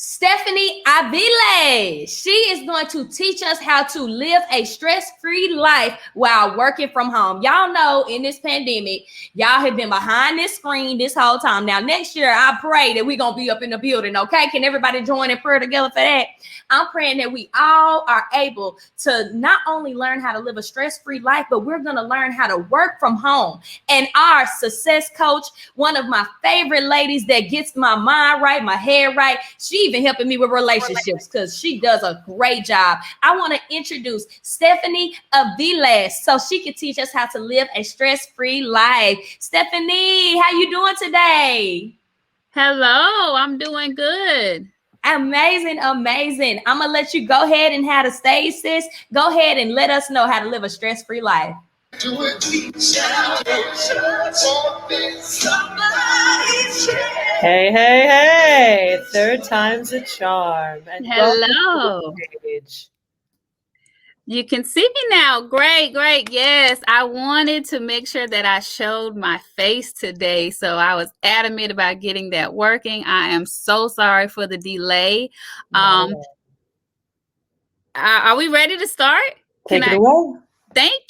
Stephanie Aviles. She is going to teach us how to live a stress-free life while working from home. Y'all know in this pandemic, y'all have been behind this screen this whole time. Now, next year, I pray that we're going to be up in the building, okay? Can everybody join in prayer together for that? I'm praying that we all are able to not only learn how to live a stress-free life, but we're going to learn how to work from home. And our success coach, one of my favorite ladies that gets my mind right, my head right, she even helping me with relationships because she does a great job. I want to introduce Stephanie Aviles so she can teach us how to live a stress-free life. Stephanie, how you doing today? Hello, I'm doing good. Amazing. I'm going to let you go ahead and have the stage, sis. Go ahead and let us know how to live a stress-free life. Hey. Third time's a charm. And hello. You can see me now. Great. Yes, I wanted to make sure that I showed my face today. So I was adamant about getting that working. I am so sorry for the delay. Are we ready to start? Take it away. Thank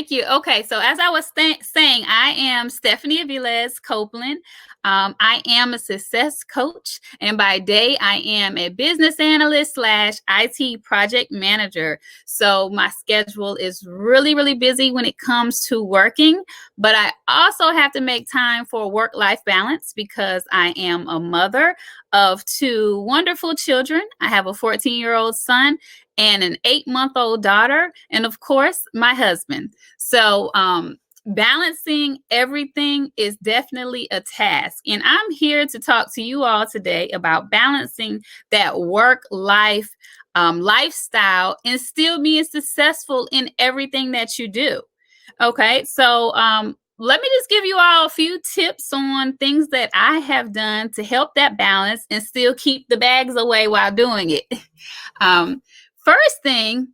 you. Okay, so as I was saying, I am Stephanie Aviles Copeland. I am a success coach, and by day, I am a business analyst / IT project manager. So my schedule is really busy when it comes to working, but I also have to make time for work-life balance because I am a mother of 2 wonderful children. I have a 14-year-old son and an 8-month-old daughter, and of course, my husband. So balancing everything is definitely a task. And I'm here to talk to you all today about balancing that work-life lifestyle and still being successful in everything that you do. Okay, so let me just give you all a few tips on things that I have done to help that balance and still keep the bags away while doing it. First thing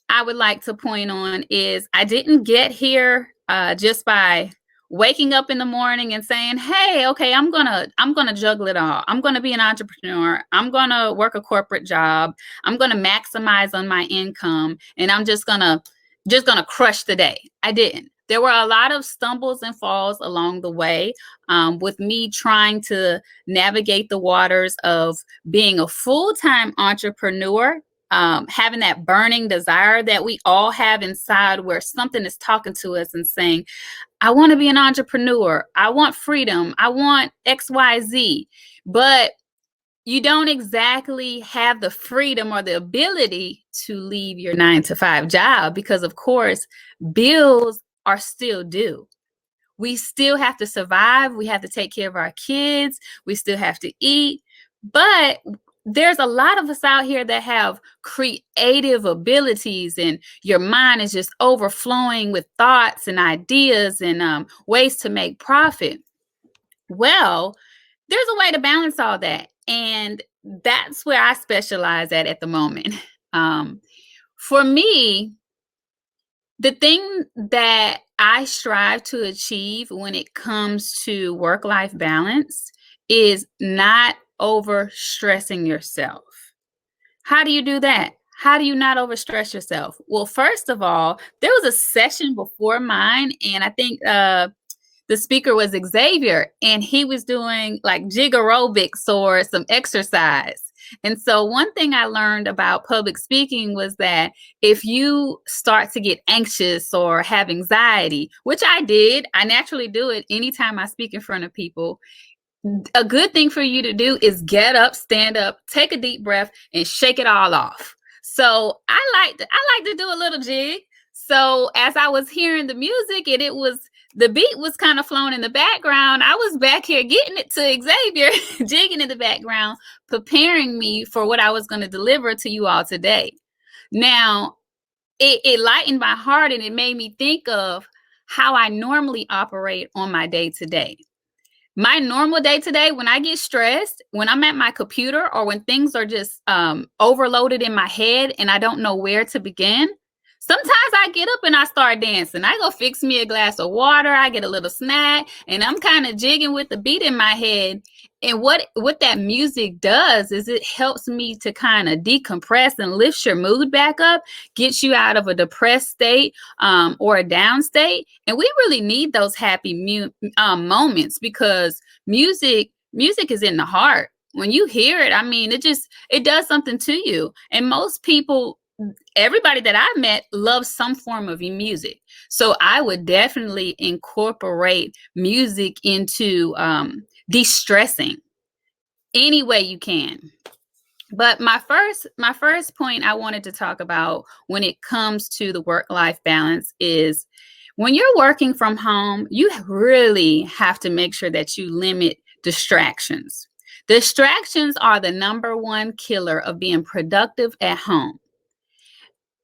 I would like to point on is I didn't get here just by waking up in the morning and saying, hey, okay, I'm gonna juggle it all. I'm gonna be an entrepreneur. I'm gonna work a corporate job. I'm gonna maximize on my income, and I'm just gonna crush the day. I didn't. There were a lot of stumbles and falls along the way with me trying to navigate the waters of being a full-time entrepreneur, having that burning desire that we all have inside where something is talking to us and saying, I want to be an entrepreneur. I want freedom. I want XYZ. But you don't exactly have the freedom or the ability to leave your 9-to-5 job because, of course, bills are still due. We still have to survive. We have to take care of our kids. We still have to eat. But there's a lot of us out here that have creative abilities, and your mind is just overflowing with thoughts and ideas and ways to make profit. Well, there's a way to balance all that. And that's where I specialize at the moment. For me, the thing that I strive to achieve when it comes to work-life balance is not overstressing yourself. How do you do that? How do you not overstress yourself? Well, first of all, there was a session before mine, and I think the speaker was Xavier, and he was doing like jig aerobics or some exercise. And so one thing I learned about public speaking was that if you start to get anxious or have anxiety, which I did, I naturally do it anytime I speak in front of people, a good thing for you to do is get up, stand up, take a deep breath, and shake it all off. So I like to do a little jig. So as I was hearing the music and the beat was kind of flowing in the background, I was back here getting it to Xavier, jigging in the background, preparing me for what I was going to deliver to you all today. Now, it lightened my heart, and it made me think of how I normally operate on my day-to-day. My normal day-to-day, when I get stressed, when I'm at my computer, or when things are just overloaded in my head and I don't know where to begin, Sometimes I get up and I start dancing. I go fix me a glass of water. I get a little snack and I'm kind of jigging with the beat in my head. And what that music does is it helps me to kind of decompress and lifts your mood back up, gets you out of a depressed state or a down state. And we really need those happy moments, because music is in the heart. When you hear it, I mean, it does something to you. And most people, everybody that I met loves some form of music. So I would definitely incorporate music into de-stressing any way you can. But my first point I wanted to talk about when it comes to the work-life balance is when you're working from home, you really have to make sure that you limit distractions. Distractions are the number one killer of being productive at home.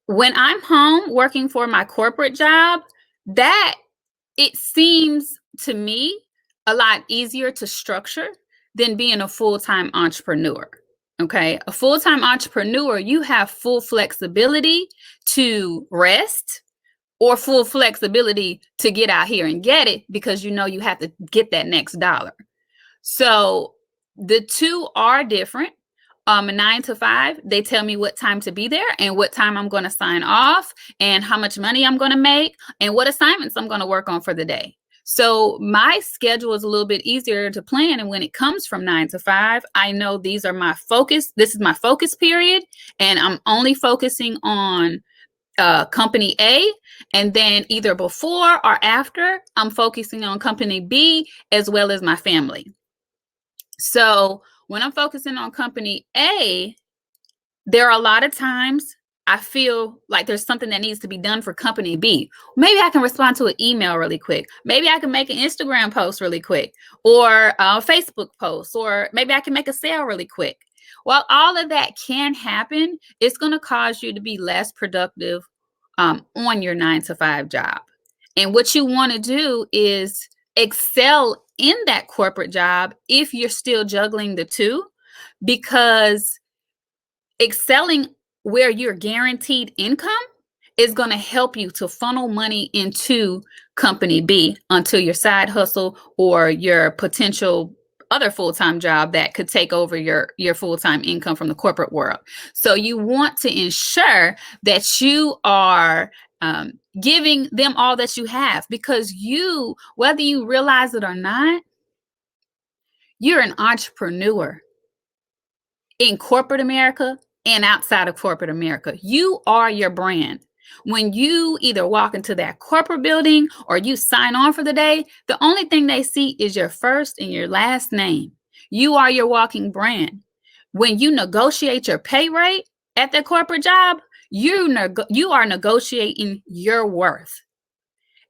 When I'm home working for my corporate job, that it seems to me a lot easier to structure than being a full-time entrepreneur. Okay. A full-time entrepreneur, you have full flexibility to rest or full flexibility to get out here and get it, because you know you have to get that next dollar. So the two are different. A 9 to 5, they tell me what time to be there and what time I'm going to sign off and how much money I'm going to make and what assignments I'm going to work on for the day. So my schedule is a little bit easier to plan. And when it comes from 9 to 5, I know these are my focus. This is my focus period. And I'm only focusing on company A, and then either before or after, I'm focusing on company B as well as my family. So when I'm focusing on company A, there are a lot of times I feel like there's something that needs to be done for company B. Maybe I can respond to an email really quick. Maybe I can make an Instagram post really quick, or a Facebook post, or maybe I can make a sale really quick. While all of that can happen, it's going to cause you to be less productive on your 9 to 5 job. And what you want to do is excel in that corporate job if you're still juggling the two, because excelling where you're guaranteed income is going to help you to funnel money into company B until your side hustle or your potential other full-time job that could take over your full-time income from the corporate world. So you want to ensure that you are giving them all that you have, because you, whether you realize it or not, you're an entrepreneur in corporate America and outside of corporate America. You are your brand. When you either walk into that corporate building or you sign on for the day, the only thing they see is your first and your last name. You are your walking brand. When you negotiate your pay rate at that corporate job, you are negotiating your worth.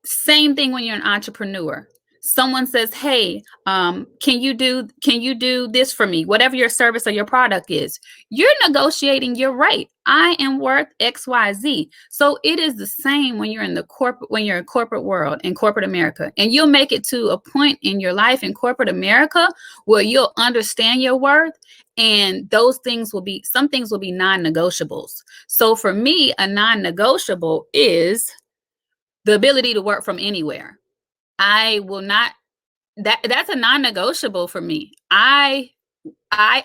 Same thing when you're an entrepreneur. Someone says, hey, can you do this for me? Whatever your service or your product is, you're negotiating your rate. I am worth XYZ. So it is the same when you're in corporate world, in corporate America, and you'll make it to a point in your life in corporate America where you'll understand your worth. And some things will be non-negotiables. So for me, a non-negotiable is the ability to work from anywhere. I will not, that's a non-negotiable for me. I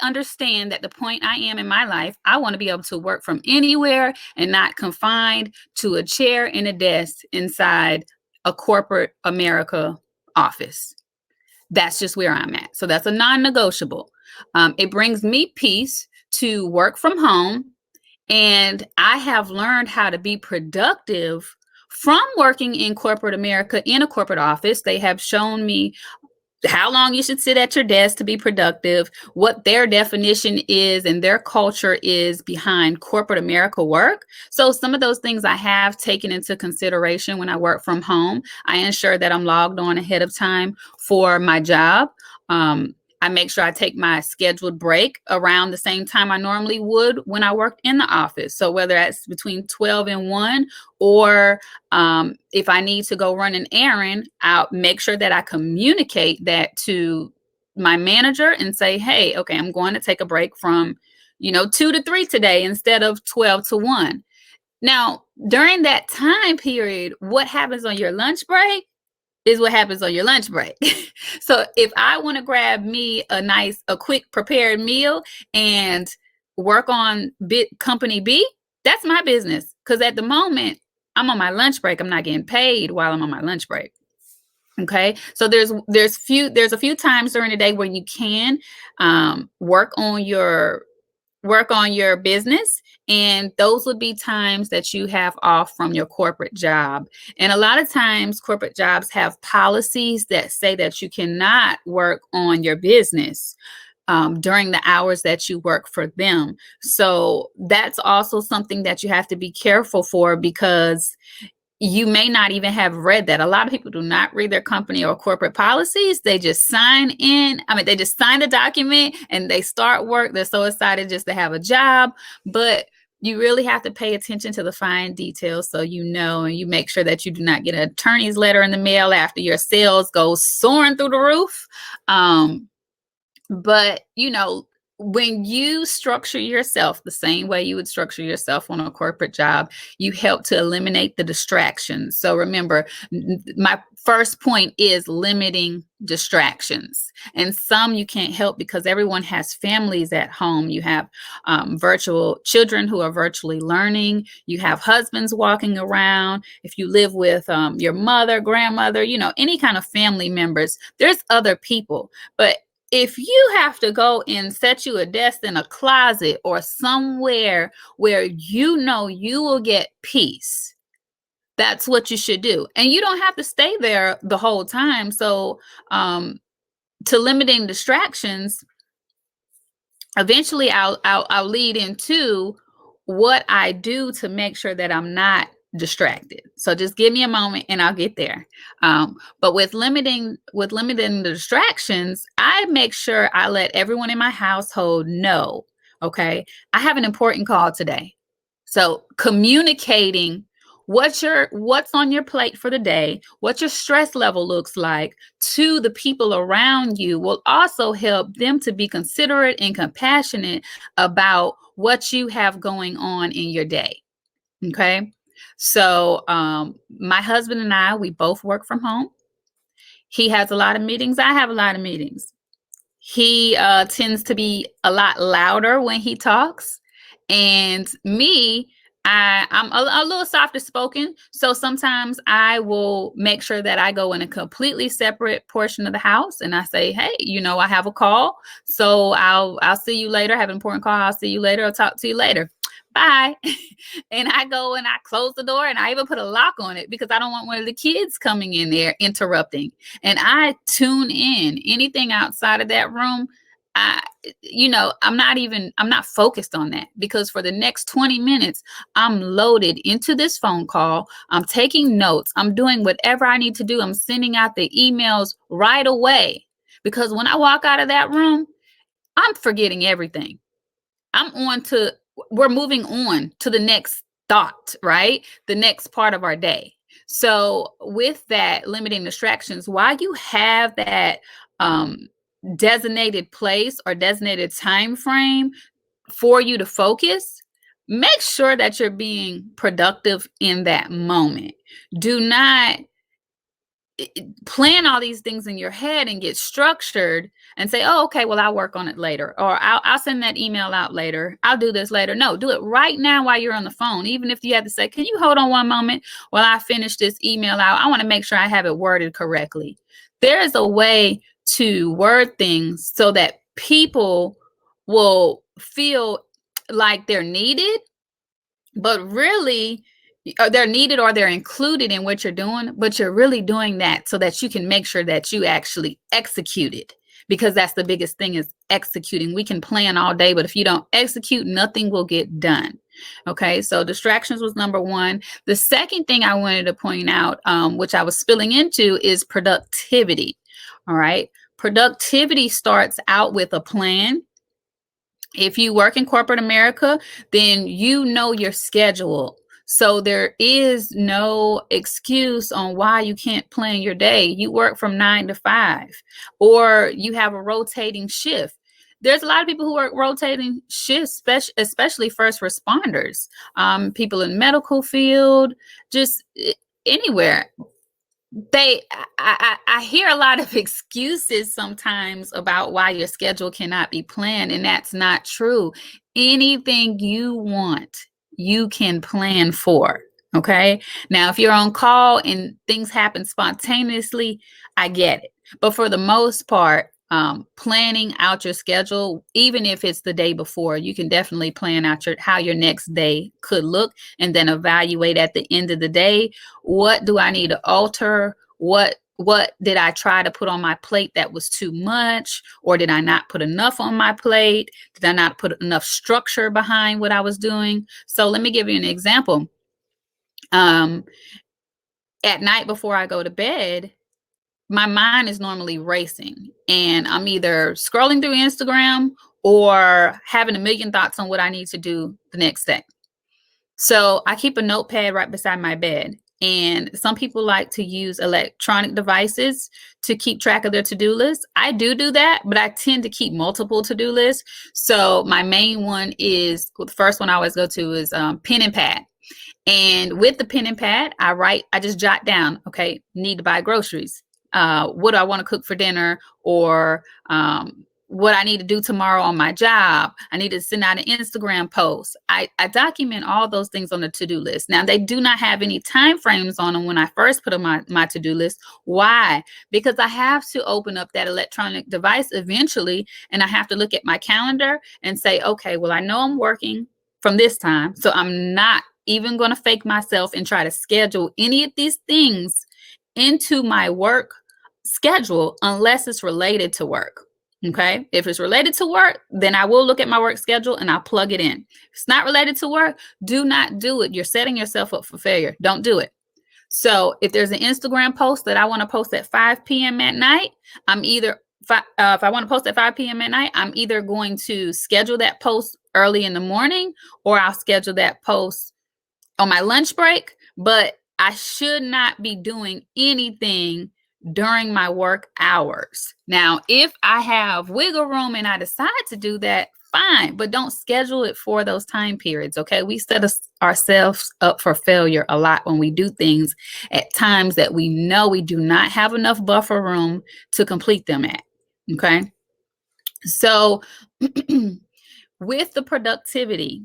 understand that the point I am in my life, I want to be able to work from anywhere and not confined to a chair and a desk inside a corporate America office. That's just where I'm at. So that's a non-negotiable. It brings me peace to work from home. And I have learned how to be productive from working in corporate America in a corporate office. They have shown me how long you should sit at your desk to be productive, what their definition is and their culture is behind corporate America work. So some of those things I have taken into consideration when I work from home. I ensure that I'm logged on ahead of time for my job. I make sure I take my scheduled break around the same time I normally would when I worked in the office. So whether that's between 12 and 1, or if I need to go run an errand, I'll make sure that I communicate that to my manager and say, hey, okay, I'm going to take a break from, 2 to 3 today instead of 12 to 1. Now, during that time period, what happens on your lunch break is what happens on your lunch break. So if I want to grab me a quick prepared meal and work on company B, that's my business. Because at the moment, I'm on my lunch break. I'm not getting paid while I'm on my lunch break. Okay, so there's a few times during the day where you can work on your business, and those would be times that you have off from your corporate job. And a lot of times corporate jobs have policies that say that you cannot work on your business during the hours that you work for them. So that's also something that you have to be careful for, because you may not even have read that. A lot of people do not read their company or corporate policies. They just sign in. They just sign the document and they start work. They're so excited just to have a job. But you really have to pay attention to the fine details, so you know, and you make sure that you do not get an attorney's letter in the mail after your sales go soaring through the roof. But when you structure yourself the same way you would structure yourself on a corporate job, you help to eliminate the distractions. So remember, my first point is limiting distractions. And some you can't help because everyone has families at home. You have virtual children who are virtually learning. You have husbands walking around. If you live with your mother, grandmother, any kind of family members, there's other people. But if you have to go and set you a desk in a closet or somewhere where you will get peace, that's what you should do. And you don't have to stay there the whole time. So to limiting distractions, eventually I'll lead into what I do to make sure that I'm not distracted. So just give me a moment and I'll get there. But with limiting the distractions, I make sure I let everyone in my household know, okay, I have an important call today. So communicating what's on your plate for the day, what your stress level looks like to the people around you will also help them to be considerate and compassionate about what you have going on in your day. Okay. So my husband and I, we both work from home. He has a lot of meetings. I have a lot of meetings. He tends to be a lot louder when he talks. And me, I'm a little softer spoken. So sometimes I will make sure that I go in a completely separate portion of the house and I say, hey, I have a call. So I'll see you later. I have an important call. I'll see you later. I'll talk to you later. Bye. And I go and I close the door and I even put a lock on it because I don't want one of the kids coming in there interrupting. And I tune in. Anything outside of that room, I'm not focused on that, because for the next 20 minutes, I'm loaded into this phone call. I'm taking notes. I'm doing whatever I need to do. I'm sending out the emails right away, because when I walk out of that room, I'm forgetting everything. We're moving on to the next thought, right? The next part of our day. So with that, limiting distractions, while you have that designated place or designated time frame for you to focus, make sure that you're being productive in that moment. Do not plan all these things in your head and get structured and say, oh, okay, well, I'll work on it later, or I'll send that email out later. I'll do this later. No, do it right now while you're on the phone. Even if you have to say, can you hold on one moment while I finish this email out? I want to make sure I have it worded correctly. There is a way to word things so that people will feel like they're needed, but really they're needed or they're included in what you're doing, but you're really doing that so that you can make sure that you actually execute it, because that's the biggest thing, is executing. We can plan all day, but if you don't execute, nothing will get done. Okay, so distractions was number one. The second thing I wanted to point out, which I was spilling into, is productivity. All right, productivity starts out with a plan. If you work in corporate America, then you know your schedule. So there is no excuse on why you can't plan your day. You work from 9 to 5, or you have a rotating shift. there's a lot of people who work rotating shifts, especially first responders, people in medical field, just anywhere. I hear a lot of excuses sometimes about why your schedule cannot be planned, and that's not true. Anything you want, you can plan for. Okay. Now, if you're on call and things happen spontaneously, I get it. But for the most part, planning out your schedule, even if it's the day before, you can definitely plan out how your next day could look, and then evaluate at the end of the day, what do I need to alter? What did I try to put on my plate that was too much? Or did I not put enough on my plate? Did I not put enough structure behind what I was doing? So let me give you an example. At night before I go to bed, my mind is normally racing, and I'm either scrolling through Instagram or having a million thoughts on what I need to do the next day. So I keep a notepad right beside my bed. And some people like to use electronic devices to keep track of their to-do list. I do that, but I tend to keep multiple to-do lists. So my main one is, the first one I always go to is pen and pad. And with the pen and pad, I just jot down, okay, need to buy groceries. What do I want to cook for dinner, or what I need to do tomorrow on my job. I need to send out an Instagram post. I document all those things on the to-do list. Now, they do not have any time frames on them when I first put on my to-do list. Why? Because I have to open up that electronic device eventually, and I have to look at my calendar and say, okay, well, I know I'm working from this time, so I'm not even going to fake myself and try to schedule any of these things into my work schedule unless it's related to work. Okay. If it's related to work, then I will look at my work schedule and I'll plug it in. If it's not related to work, do not do it. You're setting yourself up for failure. Don't do it. So if there's an Instagram post that I want to post at 5 p.m. at night, if I want to post at 5 p.m. at night, I'm either going to schedule that post early in the morning, or I'll schedule that post on my lunch break. But I should not be doing anything during my work hours. Now, if I have wiggle room and I decide to do that, fine, but don't schedule it for those time periods. Okay. We set ourselves up for failure a lot when we do things at times that we know we do not have enough buffer room to complete them at. Okay. So with the productivity,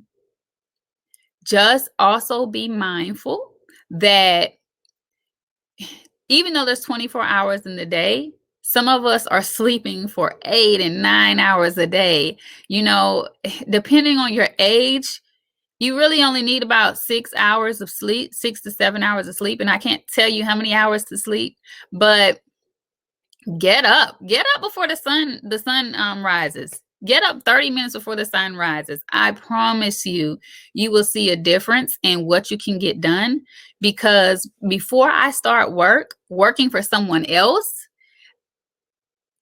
just also be mindful that even though there's 24 hours in the day, some of us are sleeping for 8 and 9 hours a day. You know, depending on your age, you really only need about 6 hours of sleep, 6 to 7 hours of sleep. And I can't tell you how many hours to sleep, but get up before the sun rises. Get up 30 minutes before the sun rises. I promise you, you will see a difference in what you can get done. Because before I start working for someone else,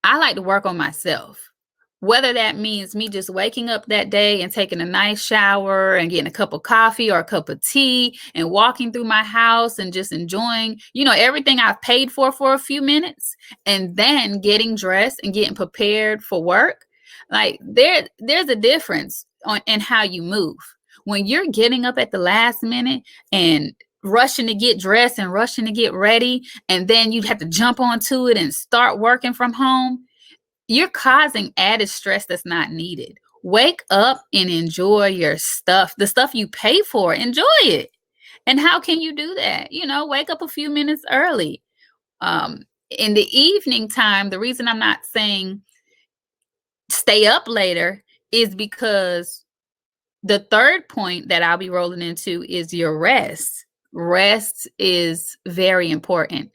I like to work on myself. Whether that means me just waking up that day and taking a nice shower and getting a cup of coffee or a cup of tea and walking through my house and just enjoying, everything I've paid for a few minutes, and then getting dressed and getting prepared for work. Like there's a difference in how you move. When you're getting up at the last minute and rushing to get dressed and rushing to get ready, and then you have to jump onto it and start working from home, you're causing added stress that's not needed. Wake up and enjoy your stuff, the stuff you pay for. Enjoy it. And how can you do that? Wake up a few minutes early. In the evening time, the reason I'm not saying stay up later is because the third point that I'll be rolling into is your rest. Rest is very important.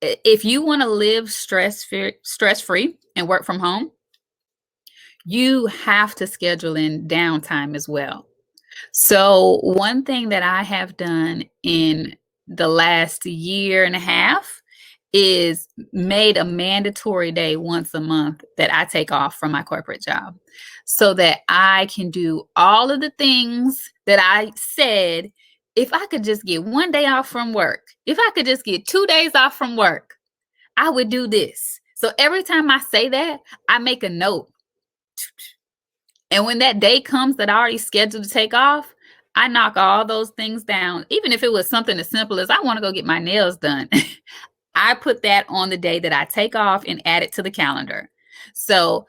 If you want to live stress-free and work from home, you have to schedule in downtime as well. So one thing that I have done in the last year and a half is made a mandatory day once a month that I take off from my corporate job, so that I can do all of the things that I said. If I could just get one day off from work, if I could just get 2 days off from work, I would do this. So every time I say that, I make a note And when that day comes that I already scheduled to take off, I knock all those things down. Even if it was something as simple as I want to go get my nails done, I put that on the day that I take off and add it to the calendar. So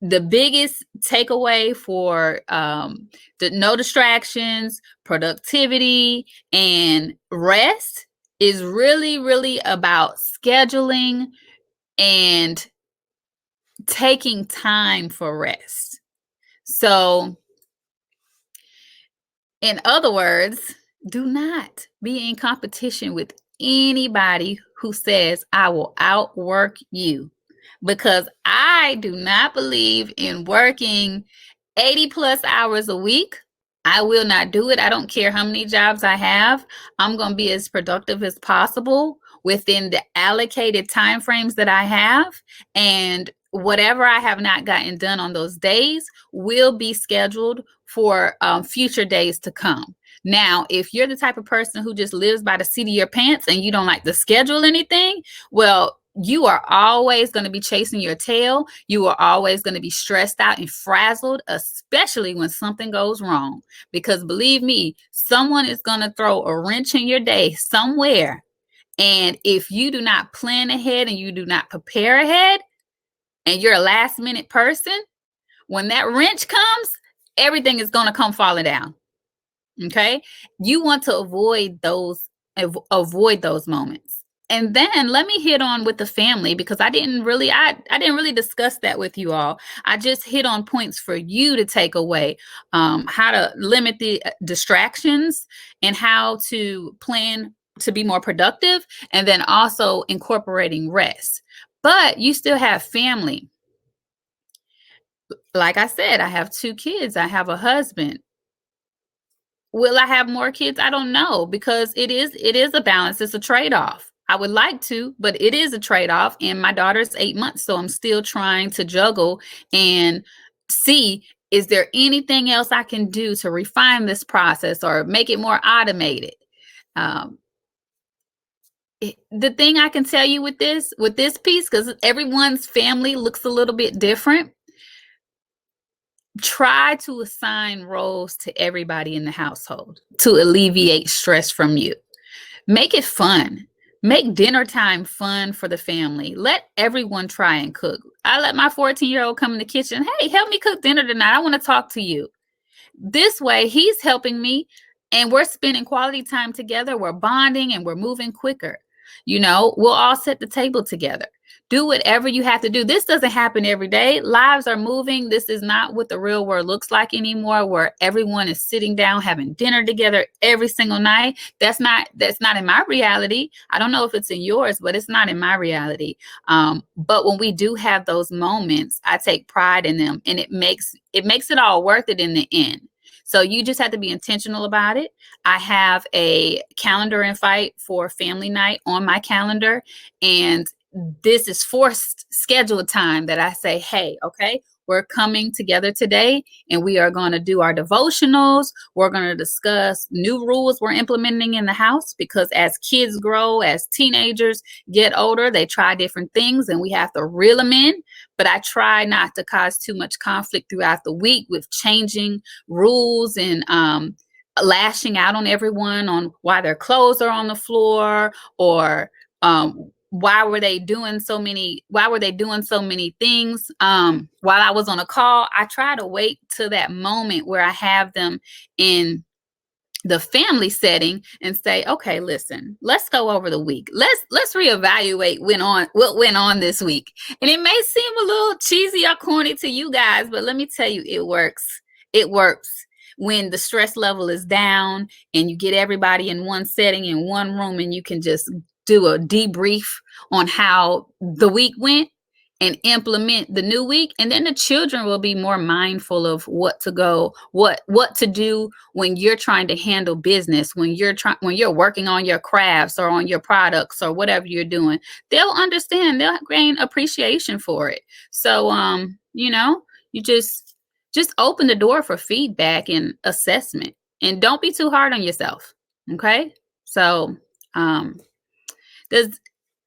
the biggest takeaway for the no distractions, productivity, and rest is really, really about scheduling and taking time for rest. So, in other words, do not be in competition with anybody who says, I will outwork you, because I do not believe in working 80 plus hours a week. I will not do it. I don't care how many jobs I have. I'm going to be as productive as possible within the allocated time frames that I have. And whatever I have not gotten done on those days will be scheduled for future days to come. Now, if you're the type of person who just lives by the seat of your pants and you don't like to schedule anything, well, you are always going to be chasing your tail. You are always going to be stressed out and frazzled, especially when something goes wrong. Because believe me, someone is going to throw a wrench in your day somewhere. And if you do not plan ahead and you do not prepare ahead, and you're a last minute person, when that wrench comes, everything is going to come falling down. Okay? You want to avoid those moments. And then let me hit on with the family, because I didn't really discuss that with you all. I just hit on points for you to take away, how to limit the distractions and how to plan to be more productive, and then also incorporating rest. But you still have family. Like I said, I have 2 kids. I have a husband. Will I have more kids? I don't know, because it is a balance. It's a trade-off. I would like to, but it is a trade-off. And my daughter's 8 months, so I'm still trying to juggle and see, is there anything else I can do to refine this process or make it more automated? The thing I can tell you with this piece, because everyone's family looks a little bit different, try to assign roles to everybody in the household to alleviate stress from you. Make it fun. Make dinner time fun for the family. Let everyone try and cook. I let my 14-year-old come in the kitchen. Hey, help me cook dinner tonight. I want to talk to you. This way, he's helping me, and we're spending quality time together. We're bonding and we're moving quicker. We'll all set the table together. Do whatever you have to do. This doesn't happen every day. Lives are moving. This is not what the real world looks like anymore, where everyone is sitting down having dinner together every single night. That's not in my reality. I don't know if it's in yours, but it's not in my reality. But when we do have those moments, I take pride in them, and it makes it all worth it in the end. So you just have to be intentional about it. I have a calendar invite for family night on my calendar, and this is forced scheduled time that I say, hey, okay, we're coming together today and we are going to do our devotionals. We're going to discuss new rules we're implementing in the house, because as kids grow, as teenagers get older, they try different things and we have to reel them in. But I try not to cause too much conflict throughout the week with changing rules and lashing out on everyone on why their clothes are on the floor, or why were they doing so many things while I was on a call. I try to wait to that moment where I have them in the family setting and say, okay, listen, let's go over the week. Let's reevaluate what went on this week. And it may seem a little cheesy or corny to you guys, but let me tell you, it works. It works when the stress level is down and you get everybody in one setting, in one room, and you can just do a debrief on how the week went and implement the new week. And then the children will be more mindful of what to do when you're trying to handle business, when you're working on your crafts or on your products or whatever you're doing. They'll understand, they'll gain appreciation for it. So, you just open the door for feedback and assessment, and don't be too hard on yourself. Okay. So,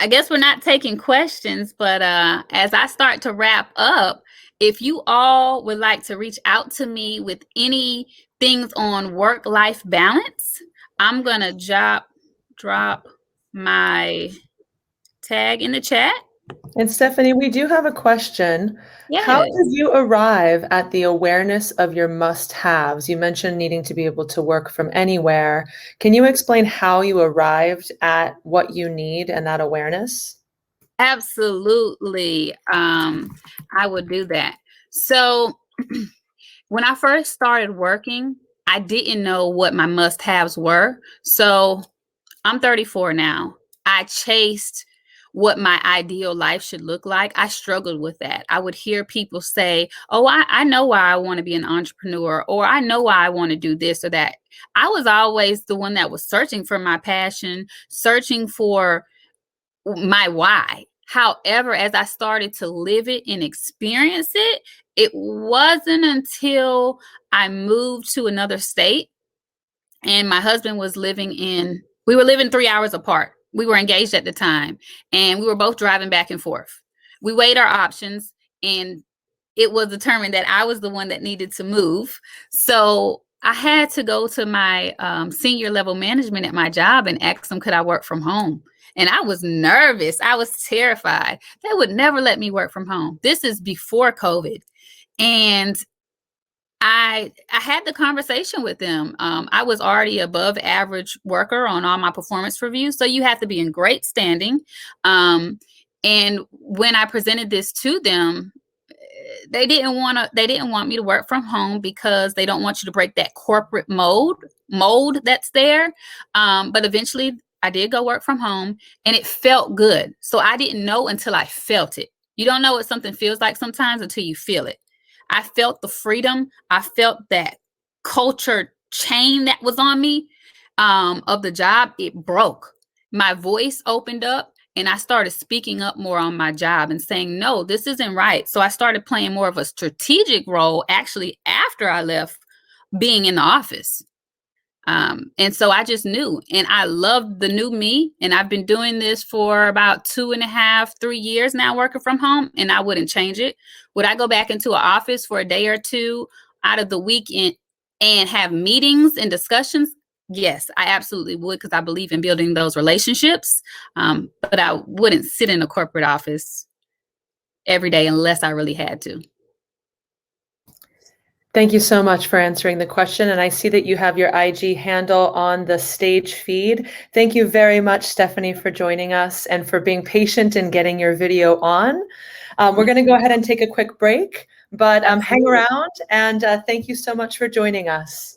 I guess we're not taking questions, but as I start to wrap up, if you all would like to reach out to me with any things on work-life balance, I'm going to drop my tag in the chat. And Stephanie, we do have a question. Yes. How did you arrive at the awareness of your must-haves? You mentioned needing to be able to work from anywhere. Can you explain how you arrived at what you need and that awareness? Absolutely. I would do that. So when I first started working, I didn't know what my must-haves were. So I'm 34 now. I chased what my ideal life should look like. I struggled with that. I would hear people say, oh, I know why I want to be an entrepreneur, or I know why I want to do this or that. I was always the one that was searching for my passion, searching for my why. However, as I started to live it and experience it, it wasn't until I moved to another state and my husband was we were living 3 hours apart. We were engaged at the time and we were both driving back and forth. We weighed our options and it was determined that I was the one that needed to move. So I had to go to my senior level management at my job and ask them, could I work from home? And I was nervous. I was terrified. They would never let me work from home. This is before COVID. And I had the conversation with them. I was already above average worker on all my performance reviews. So you have to be in great standing. And when I presented this to them, they didn't want me to work from home because they don't want you to break that corporate mold that's there. But eventually I did go work from home and it felt good. So I didn't know until I felt it. You don't know what something feels like sometimes until you feel it. I felt the freedom. I felt that culture chain that was on me of the job. It broke. My voice opened up and I started speaking up more on my job and saying, no, this isn't right. So I started playing more of a strategic role actually after I left being in the office. And so I just knew, and I loved the new me. And I've been doing this for about 2.5, 3 years now, working from home, and I wouldn't change it. Would I go back into an office for a day or two out of the week and have meetings and discussions? Yes, I absolutely would, because I believe in building those relationships. But I wouldn't sit in a corporate office every day unless I really had to. Thank you so much for answering the question. And I see that you have your IG handle on the stage feed. Thank you very much, Stephanie, for joining us and for being patient and getting your video on. We're going to go ahead and take a quick break, but hang around and thank you so much for joining us.